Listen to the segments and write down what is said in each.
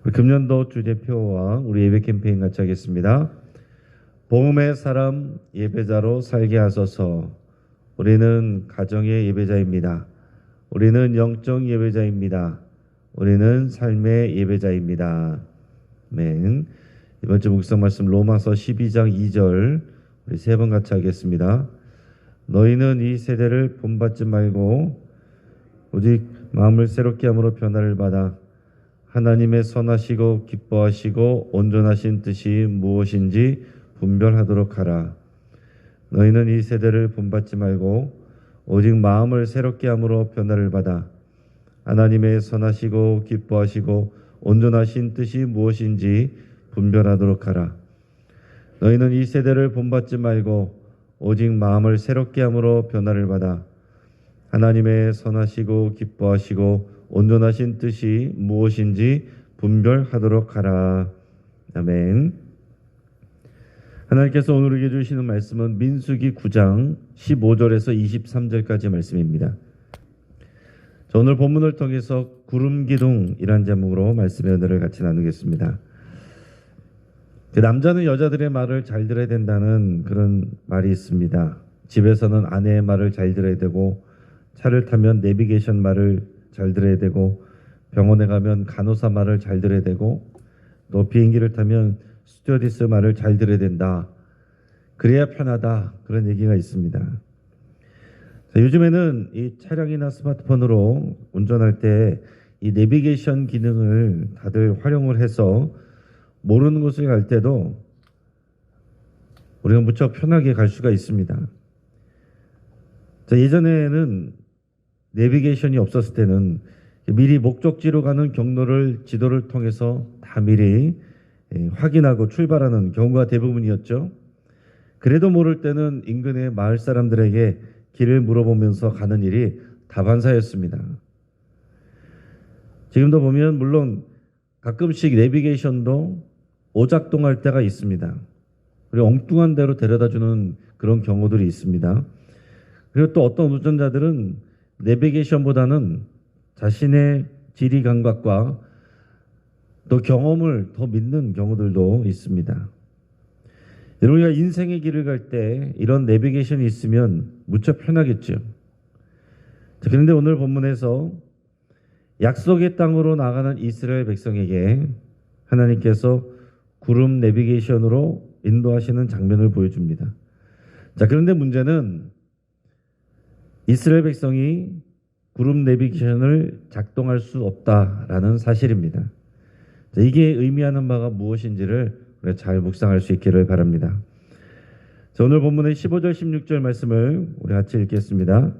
우리 금년도 주제표와 우리 예배 캠페인 같이 하겠습니다. 복음의 사람 예배자로 살게 하소서. 우리는 가정의 예배자입니다. 우리는 영적 예배자입니다. 우리는 삶의 예배자입니다. 아멘. 이번 주 묵상 말씀 로마서 12장 2절 우리 세 번 같이 하겠습니다. 너희는 이 세대를 본받지 말고 오직 마음을 새롭게 함으로 변화를 받아 하나님의 선하시고 기뻐하시고 온전하신 뜻이 무엇인지 분별하도록 하라. 너희는 이 세대를 본받지 말고 오직 마음을 새롭게 함으로 변화를 받아 하나님의 선하시고 기뻐하시고 온전하신 뜻이 무엇인지 분별하도록 하라. 너희는 이 세대를 본받지 말고 오직 마음을 새롭게 함으로 변화를 받아 하나님의 선하시고 기뻐하시고 온전하신 뜻이 무엇인지 분별하도록 하라. 아멘. 하나님께서 오늘 우리에게 주시는 말씀은 민수기 9장 15절에서 23절까지 말씀입니다. 오늘 본문을 통해서 구름기둥이란 제목으로 말씀의 은혜를 같이 나누겠습니다. 남자는 여자들의 말을 잘 들어야 된다는 그런 말이 있습니다. 집에서는 아내의 말을 잘 들어야 되고, 차를 타면 내비게이션 말을 잘 들어야 되고, 병원에 가면 간호사 말을 잘 들어야 되고, 또 비행기를 타면 스튜어디스 말을 잘 들어야 된다. 그래야 편하다. 그런 얘기가 있습니다. 자, 요즘에는 이 차량이나 스마트폰으로 운전할 때 이 내비게이션 기능을 다들 활용을 해서 모르는 곳을 갈 때도 우리가 무척 편하게 갈 수가 있습니다. 자, 예전에는 내비게이션이 없었을 때는 미리 목적지로 가는 경로를 지도를 통해서 다 미리 확인하고 출발하는 경우가 대부분이었죠. 그래도 모를 때는 인근의 마을 사람들에게 길을 물어보면서 가는 일이 다반사였습니다. 지금도 보면 물론 가끔씩 내비게이션도 오작동할 때가 있습니다. 그리고 엉뚱한 데로 데려다주는 그런 경우들이 있습니다. 그리고 또 어떤 운전자들은 내비게이션보다는 자신의 지리 감각과 또 경험을 더 믿는 경우들도 있습니다. 우리가 인생의 길을 갈 때 이런 내비게이션이 있으면 무척 편하겠죠. 그런데 오늘 본문에서 약속의 땅으로 나가는 이스라엘 백성에게 하나님께서 구름 내비게이션으로 인도하시는 장면을 보여줍니다. 자, 그런데 문제는 이스라엘 백성이 구름 내비게이션을 작동할 수 없다라는 사실입니다. 자, 이게 의미하는 바가 무엇인지를 우리가 잘 묵상할 수 있기를 바랍니다. 자, 오늘 본문의 15절 16절 말씀을 우리 같이 읽겠습니다.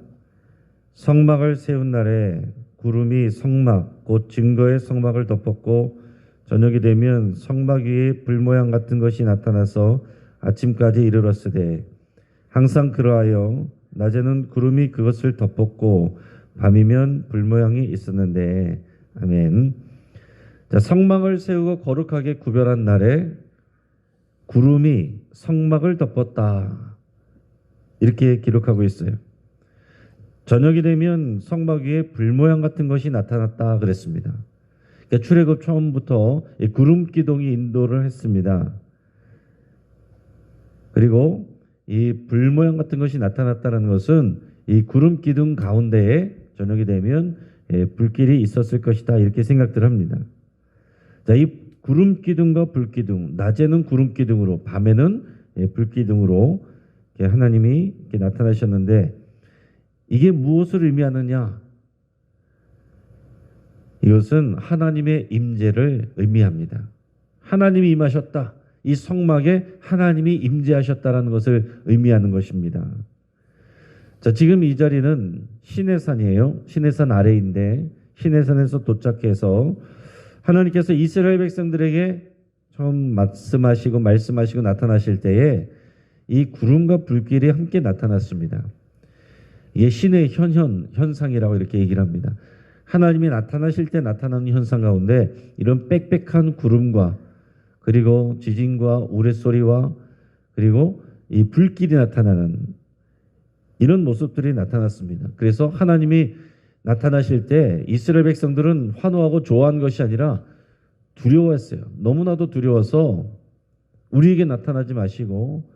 성막을 세운 날에 구름이 성막 곧 증거의 성막을 덮었고 저녁이 되면 성막 위에 불 모양 같은 것이 나타나서 아침까지 이르렀으되 항상 그러하여 낮에는 구름이 그것을 덮었고 밤이면 불 모양이 있었는데. 아멘. 자, 성막을 세우고 거룩하게 구별한 날에 구름이 성막을 덮었다. 이렇게 기록하고 있어요. 저녁이 되면 성막 위에 불 모양 같은 것이 나타났다 그랬습니다. 그러니까 출애굽 처음부터 이 구름 기둥이 인도를 했습니다. 그리고 이 불 모양 같은 것이 나타났다는 것은 이 구름 기둥 가운데에 저녁이 되면 불길이 있었을 것이다 이렇게 생각들 합니다. 자, 이 구름 기둥과 불 기둥, 낮에는 구름 기둥으로, 밤에는 불 기둥으로 하나님이 이렇게 나타나셨는데 이게 무엇을 의미하느냐? 이것은 하나님의 임재를 의미합니다. 하나님이 임하셨다. 이 성막에 하나님이 임재하셨다라는 것을 의미하는 것입니다. 자, 지금 이 자리는 시내산이에요. 시내산 아래인데 시내산에서 도착해서 하나님께서 이스라엘 백성들에게 처음 말씀하시고 나타나실 때에 이 구름과 불길이 함께 나타났습니다. 이게 신의 현상이라고 이렇게 얘기를 합니다. 하나님이 나타나실 때 나타나는 현상 가운데 이런 빽빽한 구름과 그리고 지진과 우레소리와 그리고 이 불길이 나타나는 이런 모습들이 나타났습니다. 그래서 하나님이 나타나실 때 이스라엘 백성들은 환호하고 좋아한 것이 아니라 두려워했어요. 너무나도 두려워서 우리에게 나타나지 마시고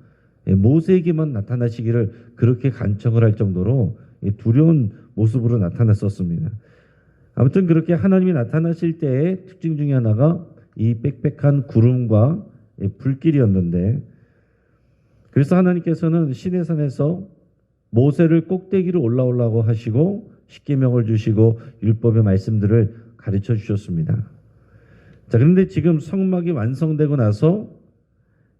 모세에게만 나타나시기를 그렇게 간청을 할 정도로 두려운 모습으로 나타났었습니다. 아무튼 그렇게 하나님이 나타나실 때의 특징 중에 하나가 이 빽빽한 구름과 불길이었는데, 그래서 하나님께서는 시내산에서 모세를 꼭대기로 올라오라고 하시고 십계명을 주시고 율법의 말씀들을 가르쳐 주셨습니다. 자, 그런데 지금 성막이 완성되고 나서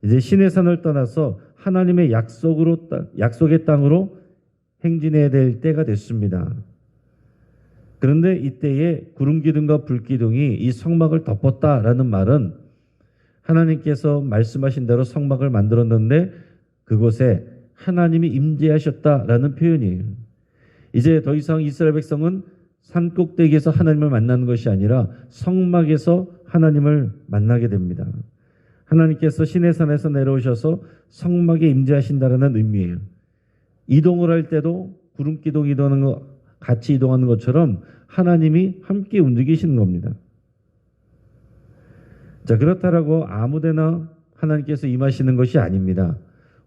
이제 시내산을 떠나서 하나님의 약속의 땅으로 행진해야 될 때가 됐습니다. 그런데 이때에 구름 기둥과 불 기둥이 이 성막을 덮었다라는 말은 하나님께서 말씀하신 대로 성막을 만들었는데 그곳에 하나님이 임재하셨다라는 표현이에요. 이제 더 이상 이스라엘 백성은 산 꼭대기에서 하나님을 만나는 것이 아니라 성막에서 하나님을 만나게 됩니다. 하나님께서 시내산에서 내려오셔서 성막에 임재하신다라는 의미예요. 이동을 할 때도 구름 기둥이 이동하는 거 같이 이동하는 것처럼 하나님이 함께 움직이시는 겁니다. 자, 그렇다라고 아무데나 하나님께서 임하시는 것이 아닙니다.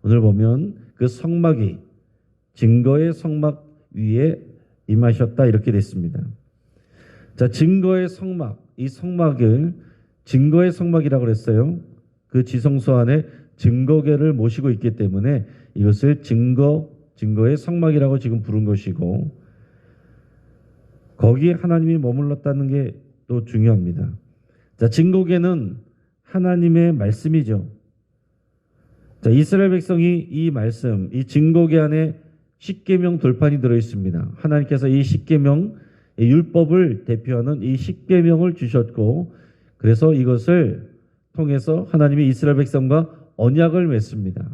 오늘 보면 그 성막이 증거의 성막 위에 임하셨다 이렇게 됐습니다. 자, 증거의 성막, 이 성막을 증거의 성막이라고 그랬어요. 그 지성소 안에 증거궤를 모시고 있기 때문에 이것을 증거의 성막이라고 지금 부른 것이고, 거기에 하나님이 머물렀다는 게 또 중요합니다. 자, 증거궤는 하나님의 말씀이죠. 자, 이스라엘 백성이 이 말씀, 이 증거궤 안에 십계명 돌판이 들어 있습니다. 하나님께서 이 십계명, 이 율법을 대표하는 이 십계명을 주셨고, 그래서 이것을 통해서 하나님이 이스라엘 백성과 언약을 맺습니다.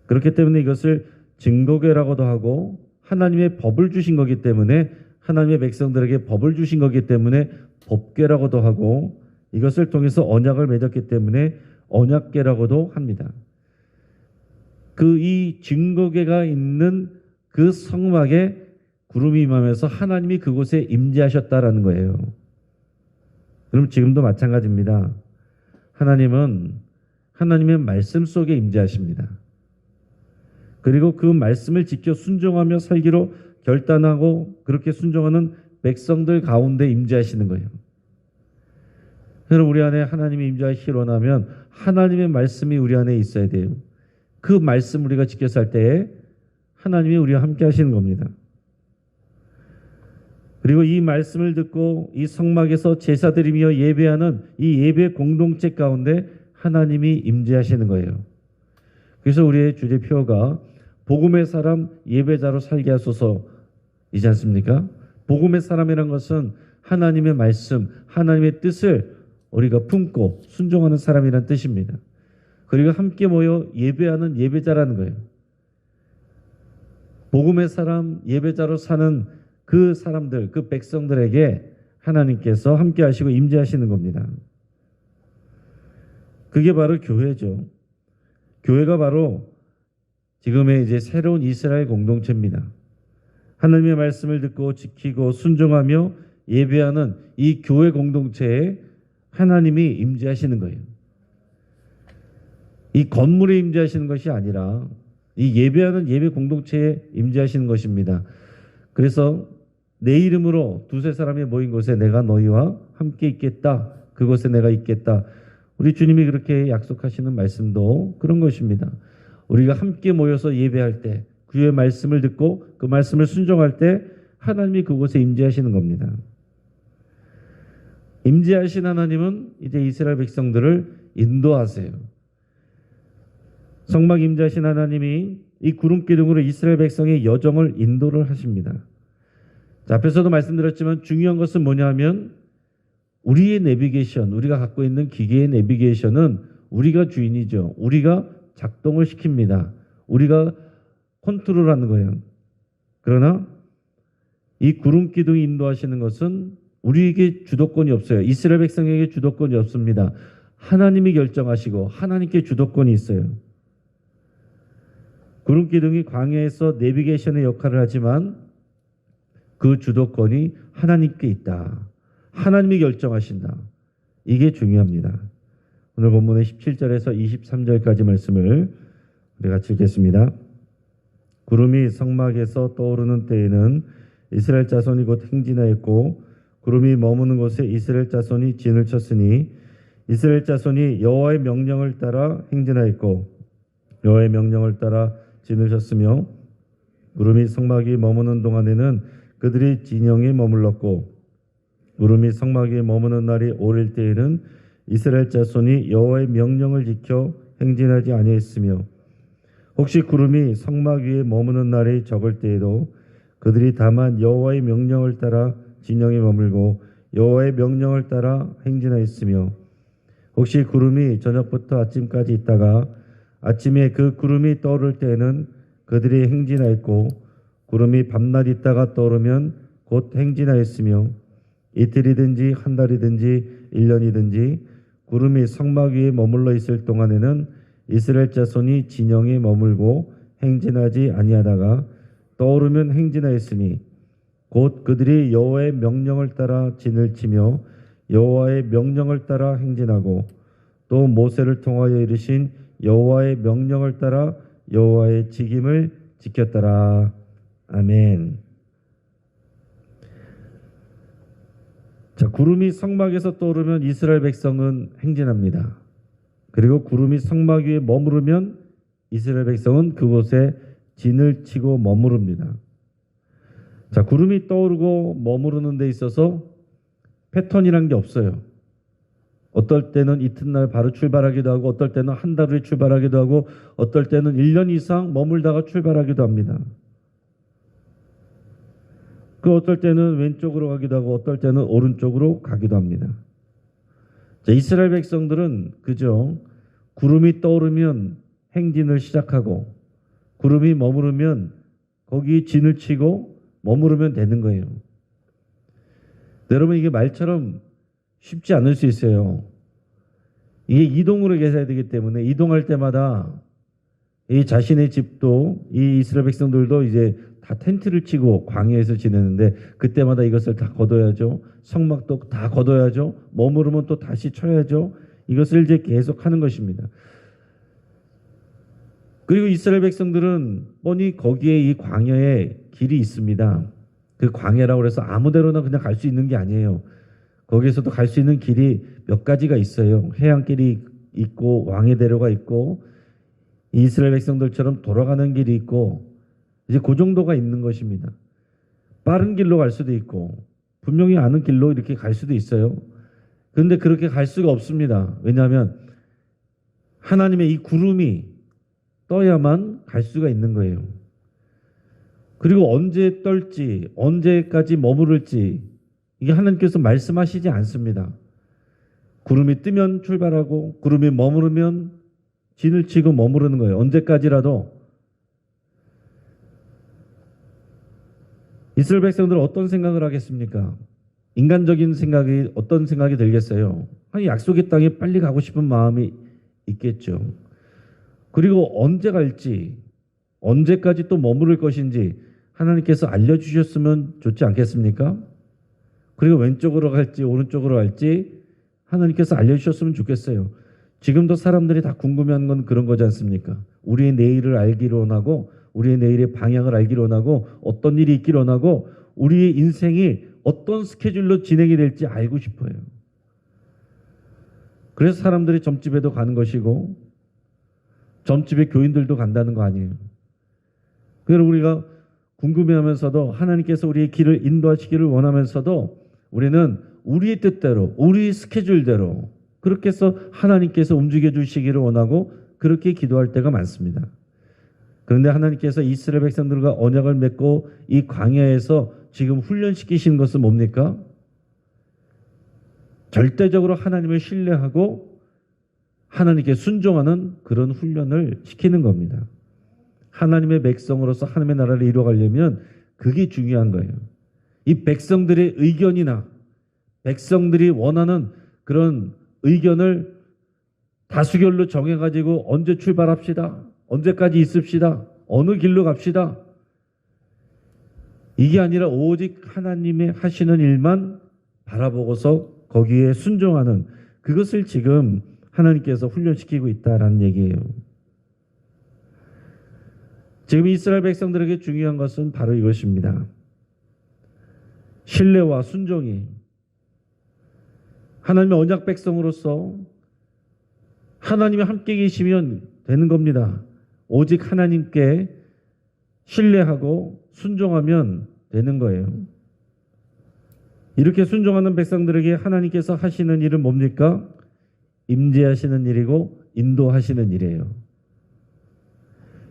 그렇기 때문에 이것을 증거궤라고도 하고, 하나님의 법을 주신 거기 때문에, 하나님의 백성들에게 법을 주신 거기 때문에 법궤라고도 하고, 이것을 통해서 언약을 맺었기 때문에 언약궤라고도 합니다. 이 증거궤가 있는 그 성막에 구름이 임하면서 하나님이 그곳에 임재하셨다라는 거예요. 그럼 지금도 마찬가지입니다. 하나님은 하나님의 말씀 속에 임재하십니다. 그리고 그 말씀을 지켜 순종하며 살기로 결단하고 그렇게 순종하는 백성들 가운데 임재하시는 거예요. 여러분, 우리 안에 하나님이 임재하시기를 원하면 하나님의 말씀이 우리 안에 있어야 돼요. 그 말씀 우리가 지켜 살 때에 하나님이 우리와 함께 하시는 겁니다. 그리고 이 말씀을 듣고 이 성막에서 제사드리며 예배하는 이 예배 공동체 가운데 하나님이 임재하시는 거예요. 그래서 우리의 주제표가 복음의 사람 예배자로 살게 하소서이지 않습니까? 복음의 사람이란 것은 하나님의 말씀, 하나님의 뜻을 우리가 품고 순종하는 사람이란 뜻입니다. 그리고 함께 모여 예배하는 예배자라는 거예요. 복음의 사람, 예배자로 사는 그 사람들, 그 백성들에게 하나님께서 함께 하시고 임재하시는 겁니다. 그게 바로 교회죠. 교회가 바로 지금의 이제 새로운 이스라엘 공동체입니다. 하나님의 말씀을 듣고 지키고 순종하며 예배하는 이 교회 공동체에 하나님이 임재하시는 거예요. 이 건물에 임재하시는 것이 아니라 이 예배하는 예배 공동체에 임재하시는 것입니다. 그래서 내 이름으로 두세 사람이 모인 곳에 내가 너희와 함께 있겠다. 그곳에 내가 있겠다. 우리 주님이 그렇게 약속하시는 말씀도 그런 것입니다. 우리가 함께 모여서 예배할 때, 그의 말씀을 듣고 그 말씀을 순종할 때 하나님이 그곳에 임재하시는 겁니다. 임재하신 하나님은 이제 이스라엘 백성들을 인도하세요. 성막 임재하신 하나님이 이 구름 기둥으로 이스라엘 백성의 여정을 인도를 하십니다. 자, 앞에서도 말씀드렸지만 중요한 것은 뭐냐 하면 우리의 내비게이션, 우리가 갖고 있는 기계의 내비게이션은 우리가 주인이죠. 우리가 작동을 시킵니다. 우리가 컨트롤하는 거예요. 그러나 이 구름 기둥이 인도하시는 것은 우리에게 주도권이 없어요. 이스라엘 백성에게 주도권이 없습니다. 하나님이 결정하시고 하나님께 주도권이 있어요. 구름 기둥이 광야에서 내비게이션의 역할을 하지만 그 주도권이 하나님께 있다. 하나님이 결정하신다. 이게 중요합니다. 오늘 본문의 17절에서 23절까지 말씀을 우리 같이 읽겠습니다. 구름이 성막에서 떠오르는 때에는 이스라엘 자손이 곧 행진하였고 구름이 머무는 곳에 이스라엘 자손이 진을 쳤으니 이스라엘 자손이 여호와의 명령을 따라 행진하였고 여호와의 명령을 따라 진을 쳤으며 구름이 성막 위에 머무는 동안에는 그들이 진영에 머물렀고 구름이 성막 위에 머무는 날이 오를 때에는 이스라엘 자손이 여호와의 명령을 지켜 행진하지 아니했으며 혹시 구름이 성막 위에 머무는 날이 적을 때에도 그들이 다만 여호와의 명령을 따라 진영에 머물고 여호와의 명령을 따라 행진하였으며 혹시 구름이 저녁부터 아침까지 있다가 아침에 그 구름이 떠오를 때에는 그들이 행진하였고 구름이 밤낮 있다가 떠오르면 곧 행진하였으며 이틀이든지 한 달이든지 1년이든지 구름이 성막 위에 머물러 있을 동안에는 이스라엘 자손이 진영에 머물고 행진하지 아니하다가 떠오르면 행진하였으니 곧 그들이 여호와의 명령을 따라 진을 치며 여호와의 명령을 따라 행진하고 또 모세를 통하여 이르신 여호와의 명령을 따라 여호와의 직임을 지켰더라. 아멘. 자, 구름이 성막에서 떠오르면 이스라엘 백성은 행진합니다. 그리고 구름이 성막 위에 머무르면 이스라엘 백성은 그곳에 진을 치고 머무릅니다. 자, 구름이 떠오르고 머무르는 데 있어서 패턴이란 게 없어요. 어떨 때는 이튿날 바로 출발하기도 하고 어떨 때는 한 달 후에 출발하기도 하고 어떨 때는 1년 이상 머물다가 출발하기도 합니다. 그 어떨 때는 왼쪽으로 가기도 하고 어떨 때는 오른쪽으로 가기도 합니다. 자, 이스라엘 백성들은 그저 구름이 떠오르면 행진을 시작하고 구름이 머무르면 거기 진을 치고 머무르면 되는 거예요. 여러분, 이게 말처럼 쉽지 않을 수 있어요. 이게 이동으로 계산해야 되기 때문에 이동할 때마다 이 자신의 집도 이 이스라엘 백성들도 이제 다 텐트를 치고 광야에서 지내는데 그때마다 이것을 다 걷어야죠. 성막도 다 걷어야죠. 머무르면 또 다시 쳐야죠. 이것을 이제 계속 하는 것입니다. 그리고 이스라엘 백성들은 뻔히 거기에 이 광야에 길이 있습니다. 그 광야라고 해서 아무데로나 그냥 갈 수 있는 게 아니에요. 거기에서도 갈 수 있는 길이 몇 가지가 있어요. 해안길이 있고 왕의대로가 있고 이스라엘 백성들처럼 돌아가는 길이 있고 이제 그 정도가 있는 것입니다. 빠른 길로 갈 수도 있고 분명히 아는 길로 이렇게 갈 수도 있어요. 그런데 그렇게 갈 수가 없습니다. 왜냐하면 하나님의 이 구름이 떠야만 갈 수가 있는 거예요. 그리고 언제 떨지 언제까지 머무를지 이게 하나님께서 말씀하시지 않습니다. 구름이 뜨면 출발하고 구름이 머무르면 진을 치고 머무르는 거예요. 언제까지라도. 이스라엘 백성들은 어떤 생각을 하겠습니까? 인간적인 생각이 어떤 생각이 들겠어요? 아니, 약속의 땅에 빨리 가고 싶은 마음이 있겠죠. 그리고 언제 갈지 언제까지 또 머무를 것인지 하나님께서 알려주셨으면 좋지 않겠습니까? 그리고 왼쪽으로 갈지 오른쪽으로 갈지 하나님께서 알려주셨으면 좋겠어요. 지금도 사람들이 다 궁금해하는 건 그런 거지 않습니까? 우리의 내일을 알기를 원하고 우리의 내일의 방향을 알기를 원하고 어떤 일이 있기를 원하고 우리의 인생이 어떤 스케줄로 진행이 될지 알고 싶어요. 그래서 사람들이 점집에도 가는 것이고 점집에 교인들도 간다는 거 아니에요. 그래서 우리가 궁금해하면서도 하나님께서 우리의 길을 인도하시기를 원하면서도 우리는 우리의 뜻대로 우리 스케줄대로 그렇게 해서 하나님께서 움직여 주시기를 원하고 그렇게 기도할 때가 많습니다. 그런데 하나님께서 이스라엘 백성들과 언약을 맺고 이 광야에서 지금 훈련시키시는 것은 뭡니까? 절대적으로 하나님을 신뢰하고 하나님께 순종하는 그런 훈련을 시키는 겁니다. 하나님의 백성으로서 하나님의 나라를 이루어가려면 그게 중요한 거예요. 이 백성들의 의견이나 백성들이 원하는 그런 의견을 다수결로 정해가지고 언제 출발합시다. 언제까지 있읍시다. 어느 길로 갑시다. 이게 아니라 오직 하나님의 하시는 일만 바라보고서 거기에 순종하는 그것을 지금 하나님께서 훈련시키고 있다라는 얘기예요. 지금 이스라엘 백성들에게 중요한 것은 바로 이것입니다. 신뢰와 순종이 하나님의 언약 백성으로서 하나님이 함께 계시면 되는 겁니다. 오직 하나님께 신뢰하고 순종하면 되는 거예요. 이렇게 순종하는 백성들에게 하나님께서 하시는 일은 뭡니까? 임재하시는 일이고 인도하시는 일이에요.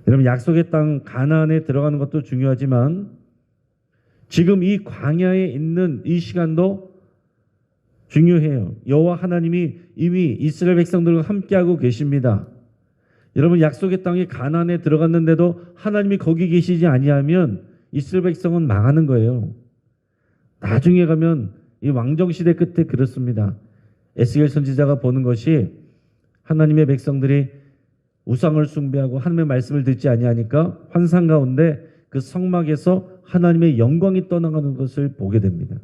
여러분, 약속의 땅 가나안에 들어가는 것도 중요하지만 지금 이 광야에 있는 이 시간도 중요해요. 여호와 하나님이 이미 이스라엘 백성들과 함께하고 계십니다. 여러분, 약속의 땅에 가나안에 들어갔는데도 하나님이 거기 계시지 아니하면 이스라엘 백성은 망하는 거예요. 나중에 가면 이 왕정시대 끝에 그렇습니다. 에스겔 선지자가 보는 것이 하나님의 백성들이 우상을 숭배하고 하나님의 말씀을 듣지 아니하니까 환상 가운데 그 성막에서 하나님의 영광이 떠나가는 것을 보게 됩니다.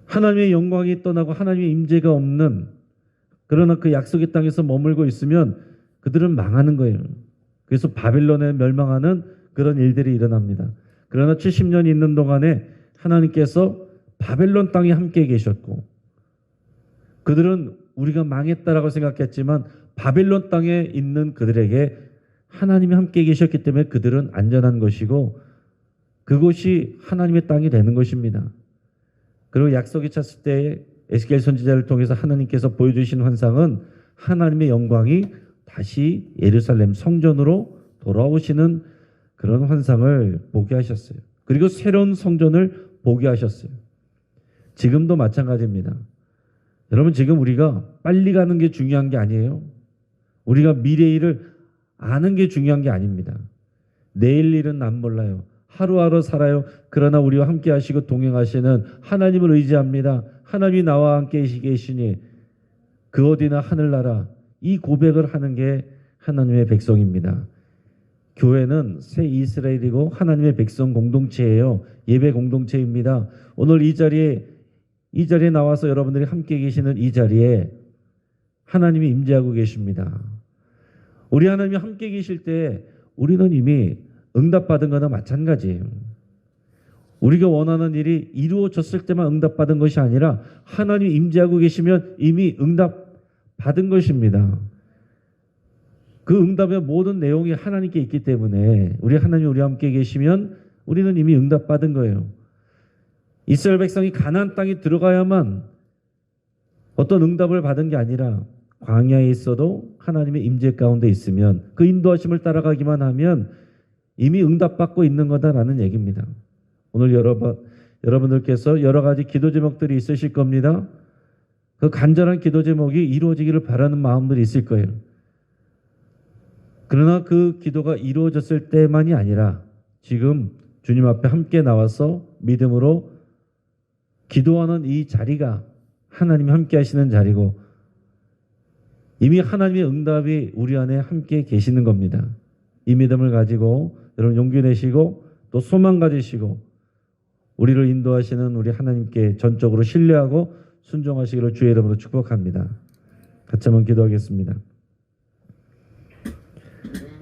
하나님의 영광이 떠나고 하나님의 임재가 없는, 그러나 그 약속의 땅에서 머물고 있으면 그들은 망하는 거예요. 그래서 바빌론에 멸망하는 그런 일들이 일어납니다. 그러나 70년이 있는 동안에 하나님께서 바벨론 땅에 함께 계셨고, 그들은 우리가 망했다라고 생각했지만 바벨론 땅에 있는 그들에게 하나님이 함께 계셨기 때문에 그들은 안전한 것이고 그곳이 하나님의 땅이 되는 것입니다. 그리고 약속이 찼을 때 에스겔 선지자를 통해서 하나님께서 보여주신 환상은 하나님의 영광이 다시 예루살렘 성전으로 돌아오시는 그런 환상을 보게 하셨어요. 그리고 새로운 성전을 보게 하셨어요. 지금도 마찬가지입니다. 여러분, 지금 우리가 빨리 가는 게 중요한 게 아니에요. 우리가 미래의 일을 아는 게 중요한 게 아닙니다. 내일 일은 난 몰라요. 하루하루 살아요. 그러나 우리와 함께 하시고 동행하시는 하나님을 의지합니다. 하나님이 나와 함께 계시니 그 어디나 하늘나라, 이 고백을 하는 게 하나님의 백성입니다. 교회는 새 이스라엘이고 하나님의 백성 공동체예요. 예배 공동체입니다. 오늘 이 자리에 나와서 여러분들이 함께 계시는 이 자리에 하나님이 임재하고 계십니다. 우리 하나님이 함께 계실 때 우리는 이미 응답받은 거나 마찬가지예요. 우리가 원하는 일이 이루어졌을 때만 응답받은 것이 아니라 하나님이 임재하고 계시면 이미 응답받은 것입니다. 그 응답의 모든 내용이 하나님께 있기 때문에 우리 하나님이 우리와 함께 계시면 우리는 이미 응답받은 거예요. 이스라엘 백성이 가나안 땅에 들어가야만 어떤 응답을 받은 게 아니라 광야에 있어도 하나님의 임재 가운데 있으면 그 인도하심을 따라가기만 하면 이미 응답받고 있는 거다라는 얘기입니다. 오늘 여러분들께서 여러 가지 기도 제목들이 있으실 겁니다. 그 간절한 기도 제목이 이루어지기를 바라는 마음들이 있을 거예요. 그러나 그 기도가 이루어졌을 때만이 아니라 지금 주님 앞에 함께 나와서 믿음으로 기도하는 이 자리가 하나님이 함께 하시는 자리고 이미 하나님의 응답이 우리 안에 함께 계시는 겁니다. 이 믿음을 가지고 여러분 용기 내시고 또 소망 가지시고 우리를 인도하시는 우리 하나님께 전적으로 신뢰하고 순종하시기를 주의 이름으로 축복합니다. 같이 한번 기도하겠습니다.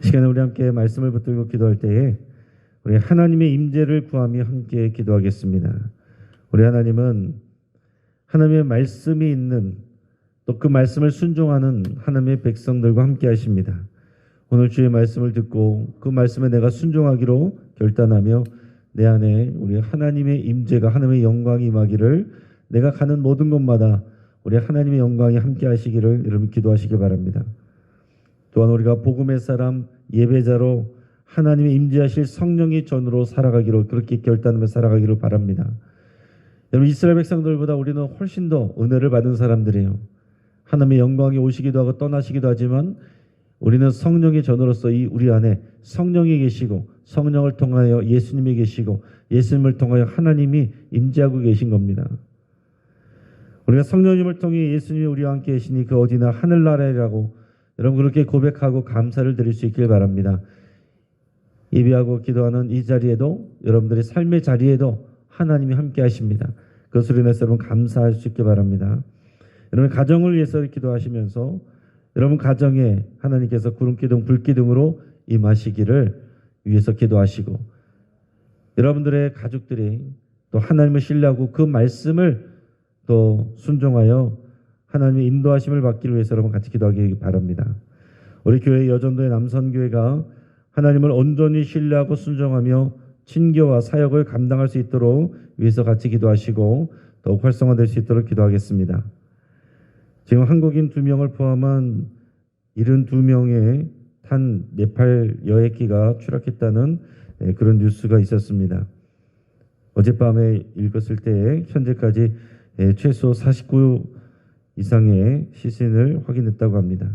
이 시간에 우리 함께 말씀을 붙들고 기도할 때에 우리 하나님의 임재를 구하며 함께 기도하겠습니다. 우리 하나님은 하나님의 말씀이 있는 또 그 말씀을 순종하는 하나님의 백성들과 함께 하십니다. 오늘 주의 말씀을 듣고 그 말씀에 내가 순종하기로 결단하며 내 안에 우리 하나님의 임재가 하나님의 영광이 임하기를 내가 가는 모든 곳마다 우리 하나님의 영광이 함께 하시기를 여러분 기도하시길 바랍니다. 또한 우리가 복음의 사람 예배자로 하나님의 임재하실 성령의 전으로 살아가기로 그렇게 결단하며 살아가기를 바랍니다. 여러분 이스라엘 백성들보다 우리는 훨씬 더 은혜를 받은 사람들이에요. 하나님의 영광이 오시기도 하고 떠나시기도 하지만 우리는 성령의 전으로서 우리 안에 성령이 계시고 성령을 통하여 예수님이 계시고 예수님을 통하여 하나님이 임재하고 계신 겁니다. 우리가 성령님을 통해 예수님이 우리와 함께 계시니 그 어디나 하늘나라라고 여러분 그렇게 고백하고 감사를 드릴 수 있길 바랍니다. 예배하고 기도하는 이 자리에도 여러분들의 삶의 자리에도 하나님이 함께 하십니다. 그것으로 인해서 여러분 감사할 수 있게 바랍니다. 여러분 가정을 위해서 기도하시면서 여러분 가정에 하나님께서 구름기둥 불기둥으로 임하시기를 위해서 기도하시고 여러분들의 가족들이 또 하나님을 신뢰하고 그 말씀을 또 순종하여 하나님의 인도하심을 받기를 위해서 여러분 같이 기도하기 바랍니다. 우리 교회 여전도의 남선교회가 하나님을 온전히 신뢰하고 순종하며 친교와 사역을 감당할 수 있도록 위해서 같이 기도하시고 더욱 활성화될 수 있도록 기도하겠습니다. 지금 한국인 2명을 포함한 72명의 탄 네팔 여행기가 추락했다는 그런 뉴스가 있었습니다. 어젯밤에 읽었을 때 현재까지 최소 49 이상의 시신을 확인했다고 합니다.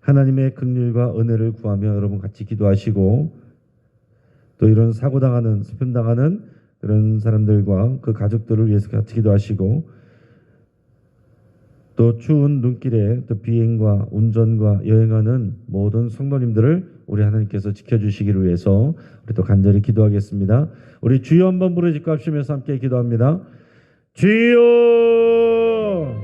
하나님의 긍휼과 은혜를 구하며 여러분 같이 기도하시고 또 이런 사고당하는 슬픔당하는 그런 사람들과 그 가족들을 위해서 같이 기도하시고 또 추운 눈길에 또 비행과 운전과 여행하는 모든 성도님들을 우리 하나님께서 지켜주시기를 위해서 우리 또 간절히 기도하겠습니다. 우리 주여 한번 부르짖고 합심해서 함께 기도합니다. 주여